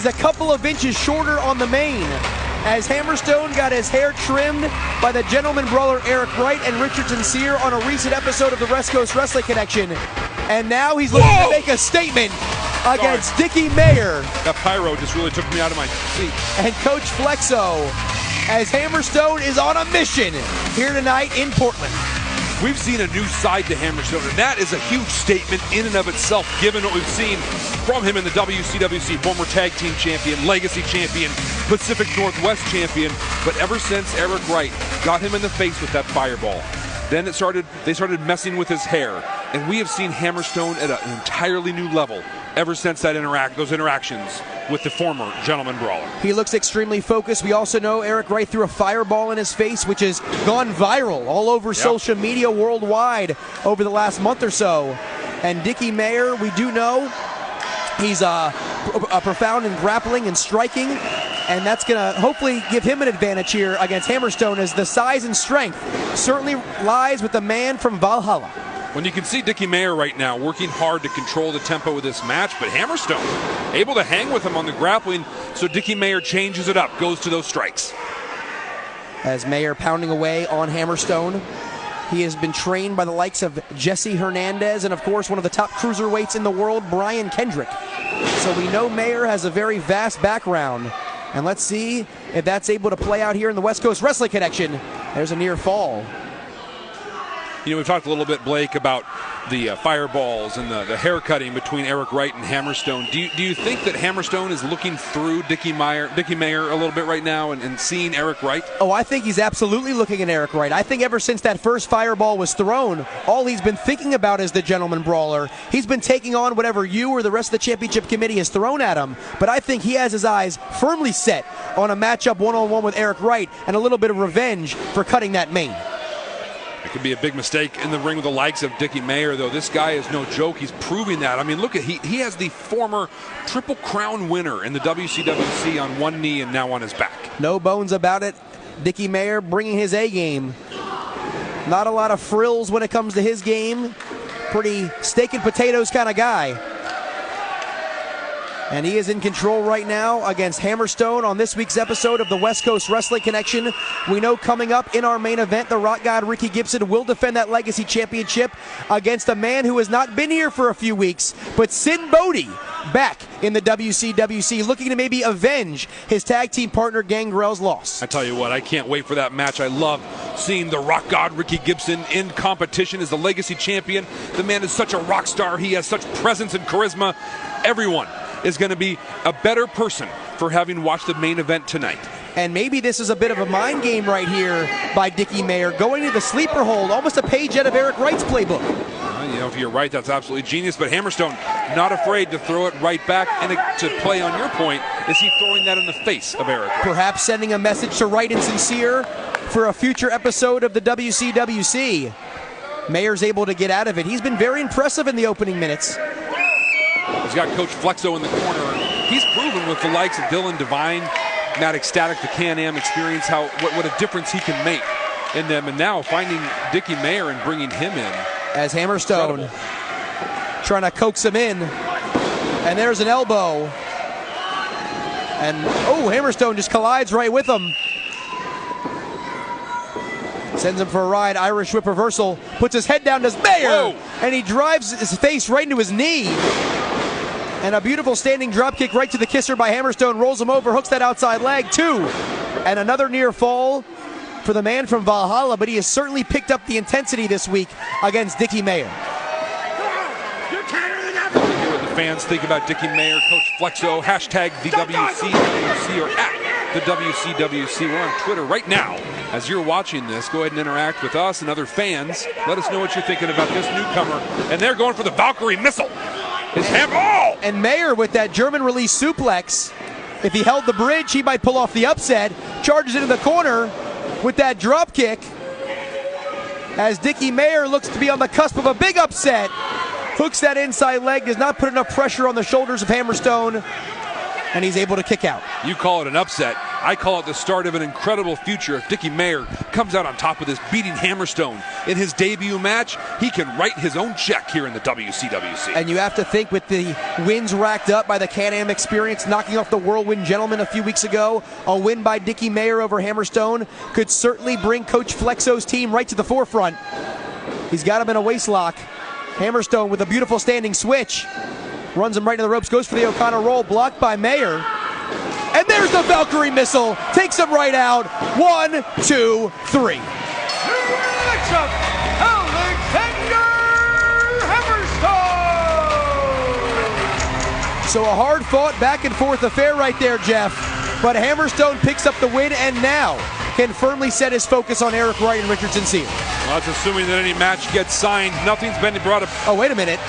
He's a couple of inches shorter on the mane, as Hammerstone got his hair trimmed by the gentleman brawler Eric Wright and Richard Sincere on a recent episode of the West Coast Wrestling Connection. And now he's looking to make a statement against Dicky Mayer. That pyro just really took me out of my seat. And Coach Flexo, as Hammerstone is on a mission here tonight in Portland. We've seen a new side to Hammerstone, and that is a huge statement in and of itself, given what we've seen from him in the WCWC, former tag team champion, legacy champion, Pacific Northwest champion. But ever since Eric Wright got him in the face with that fireball, then they started messing with his hair, and we have seen Hammerstone at an entirely new level ever since those interactions with the former gentleman brawler. He looks extremely focused. We also know Eric Wright threw a fireball in his face, which has gone viral all over social media worldwide over the last month or so. And Dicky Mayer, we do know he's a profound in grappling and striking, and that's going to hopefully give him an advantage here against Hammerstone, as the size and strength certainly lies with the man from Valhalla. When you can see Dicky Mayer right now working hard to control the tempo of this match, but Hammerstone able to hang with him on the grappling, so Dicky Mayer changes it up, goes to those strikes. As Mayer pounding away on Hammerstone, he has been trained by the likes of Jesse Hernandez and, of course, one of the top cruiserweights in the world, Brian Kendrick. So we know Mayer has a very vast background, and let's see if that's able to play out here in the West Coast Wrestling Connection. There's a near fall. You know, we've talked a little bit, Blake, about the fireballs and the haircutting between Eric Wright and Hammerstone. Do you think that Hammerstone is looking through Dicky Mayer a little bit right now and seeing Eric Wright? Oh, I think he's absolutely looking at Eric Wright. I think ever since that first fireball was thrown, all he's been thinking about is the gentleman brawler. He's been taking on whatever you or the rest of the championship committee has thrown at him, but I think he has his eyes firmly set on a matchup one-on-one with Eric Wright and a little bit of revenge for cutting that mane. It could be a big mistake in the ring with the likes of Dicky Mayer, though. This guy is no joke. He's proving that. I mean, look at he has the former Triple Crown winner in the WCWC on one knee and now on his back. No bones about it. Dicky Mayer bringing his A game. Not a lot of frills when it comes to his game. Pretty steak and potatoes kind of guy. And he is in control right now against Hammerstone on this week's episode of the West Coast Wrestling Connection. We know coming up in our main event, the Rock God Ricky Gibson will defend that Legacy Championship against a man who has not been here for a few weeks, but Sin Bodhi back in the WCWC, looking to maybe avenge his tag team partner Gangrel's loss. I tell you what, I can't wait for that match. I love seeing the Rock God Ricky Gibson in competition as the Legacy Champion. The man is such a rock star. He has such presence and charisma. Everyone is going to be a better person for having watched the main event tonight. And maybe this is a bit of a mind game right here by Dicky Mayer, going to the sleeper hold, almost a page out of Eric Wright's playbook. You know, if you're right, that's absolutely genius, but Hammerstone not afraid to throw it right back, and to play on your point, is he throwing that in the face of Eric Wright? Perhaps sending a message to Wright and Sincere for a future episode of the WCWC. Mayer's able to get out of it. He's been very impressive in the opening minutes. He's got Coach Flexo in the corner. He's proven with the likes of Dylan Devine, Matt Ecstatic, the Can-Am experience, what a difference he can make in them. And now finding Dicky Mayer and bringing him in. As Hammerstone trying to coax him in. And there's an elbow. And, oh, Hammerstone just collides right with him. Sends him for a ride. Irish whip reversal. Puts his head down, does Mayer. Whoa. And he drives his face right into his knee. And a beautiful standing drop kick right to the kisser by Hammerstone. Rolls him over, hooks that outside leg. 2. And another near fall for the man from Valhalla, but he has certainly picked up the intensity this week against Dicky Mayer. What the fans think about Dicky Mayer, Coach Flexo, hashtag the WCWC or at the WCWC. We're on Twitter right now. As you're watching this, go ahead and interact with us and other fans. Let us know what you're thinking about this newcomer. And they're going for the Valkyrie missile. And Mayer with that German release suplex. If he held the bridge, he might pull off the upset. Charges into the corner with that drop kick. As Dicky Mayer looks to be on the cusp of a big upset. Hooks that inside leg, does not put enough pressure on the shoulders of Hammerstone, and he's able to kick out. You call it an upset. I call it the start of an incredible future. If Dicky Mayer comes out on top of this, beating Hammerstone in his debut match, he can write his own check here in the WCWC. And you have to think, with the wins racked up by the Can-Am Experience, knocking off the Whirlwind Gentlemen a few weeks ago, a win by Dicky Mayer over Hammerstone could certainly bring Coach Flexo's team right to the forefront. He's got him in a waistlock. Hammerstone with a beautiful standing switch. Runs him right into the ropes, goes for the O'Connor roll, blocked by Mayer. And there's the Valkyrie missile, takes him right out. 1, 2, 3. So a hard-fought back-and-forth affair right there, Jeff. But Hammerstone picks up the win and now can firmly set his focus on Eric Wright and Richardson Seal. Well, that's assuming that any match gets signed. Nothing's been brought up. Oh, wait a minute.